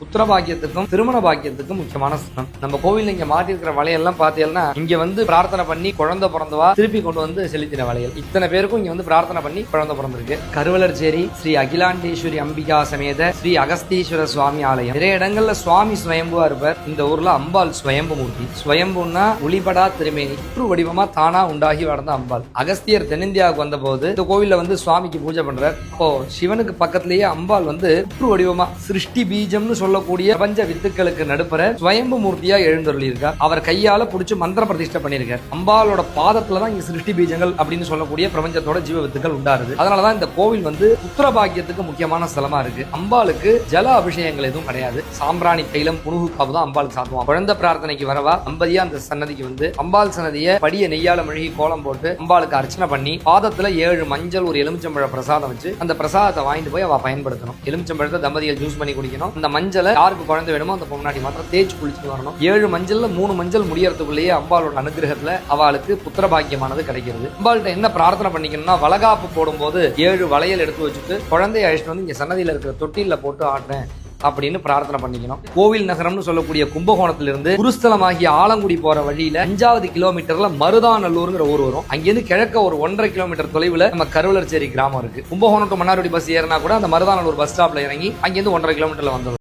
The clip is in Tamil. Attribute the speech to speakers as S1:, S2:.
S1: புத்திர பாக்கியத்துக்கும் திருமண பாக்கியத்துக்கும் முக்கியமான ஸ்தலம். நம்ம கோவில்ல இங்க மாட்டி இருக்கிற வளையெல்லாம் பாத்தீங்கன்னா இங்க வந்து பிரார்த்தனை பண்ணி குழந்தை பிறந்தவா திருப்பி கொண்டு வந்து செலுத்தின வளையல். இத்தனை பேருக்கும் இங்க வந்து பிரார்த்தனை பண்ணி குழந்தை பிறந்திருக்கு. கருவலர்ச்சேரி ஸ்ரீ அகிலாண்டேஸ்வரி அம்பிகா சமேத ஸ்ரீ அகஸ்தீஸ்வர சுவாமி ஆலயம். நிறைய இடங்கள்ல சுவாமி ஸ்வயம்புவா இருப்பார். இந்த ஊர்ல அம்பாள் ஸ்வயம்பு மூர்த்தி. ஸ்வயம்புன்னா ஒளிபடா திருமேனி, புற்று வடிவமா தானா உண்டாகி வளர்ந்த அம்பாள். அகஸ்தியர் தென்னிந்தியாவுக்கு வந்த போது இந்த கோவில்ல வந்து சுவாமிக்கு பூஜை பண்றார். அப்போ சிவனுக்கு பக்கத்திலேயே அம்பாள் வந்து புற்று வடிவமா சிருஷ்டி பீஜம்னு சொல்லக்கூடிய பிரபஞ்ச வித்துக்களுக்கு நடுப்புற ஸ்வயம்பு மூர்த்தியா எழுந்தருளி இருக்கார். அவர் கையால புடிச்சு மந்திர பிரதிஷ்டை பண்ணிருக்கார். அம்பாலோட பாதத்துலதான் இங்க சிருஷ்டி பீஜங்கள் அப்படின்னு சொல்லக்கூடிய பிரபஞ்சத்தோட ஜீவ வித்துக்கள் உண்டாருது. அதனாலதான் இந்த கோவில் வந்து புத்திர பாக்கியத்துக்கு முக்கியமான ஸ்தலமா இருக்கு. அம்பாளுக்கு ஜல அபிஷேகங்கள் எதுவும் கிடையாது. சாம்பிராணி தைலம் புனுகு காப்பு தான் அம்பாளுக்கு சாத்துவான். குழந்தை பிரார்த்தனைக்கு வரவா தம்பதியா அந்த சன்னதிக்கு வந்து அம்பாள் சன்னதியை படிய நெய்யால மெழுகி கோலம் போட்டு அம்பாளுக்கு அர்ச்சனை பண்ணி பாதத்துல 7 மஞ்சள் ஒரு எலுமிச்சம்பழ பிரசாதம் வச்சு அந்த பிரசாதத்தை வாங்கிட்டு போய் அவ பயன்படுத்தணும். எலுமிச்சம்பழத்தை தம்பதிகள் ஜூஸ் பண்ணி குடிக்கணும். அந்த மஞ்சள் யாருக்கு குழந்தை வேணுமோ அந்த பொம்னாடி மாத்திரம் தேய்ச்சி குளிச்சுட்டு வரணும். 7 மஞ்சள்ல 3 மஞ்சள் முடியறதுக்குள்ளேயே அம்பாளோட அனுகிரகத்துல அவளுக்கு புத்திர பாக்கியமானது கிடைக்கிறது. அம்பாள்கிட்ட என்ன பிரார்த்தனை பண்ணிக்கணும்னா, வளகாப்பு போடும்போது 7 வளையல் எடுத்து வச்சுட்டு குழந்தைய அழைச்சிட்டு வந்து இங்க சன்னதியில இருக்கிற தொட்டில போட்டு ஆடுறேன் அப்படின்னு பிரார்த்தனை பண்ணிக்கணும். கோவில் நகரம்னு சொல்லக்கூடிய கும்பகோணத்திலிருந்து குருஸ்தலமாகிய ஆலங்குடி போற வழியில 5வது கிலோமீட்டர்ல மருதாநல்லூர்ங்கிற ஊர் வரும். அங்கிருந்து கிழக்க ஒரு 1.5 கிலோமீட்டர் தொலைவுல நம்ம கருவலர்ச்சேரி கிராமம் இருக்கு. கும்பகோணம் டு மன்னார்குடி பஸ் ஏறினா கூட அந்த மருதாநல்லூர் பஸ் ஸ்டாப்ல இறங்கி அங்கிருந்து 1.5 கிலோமீட்டர்ல வந்துடும்.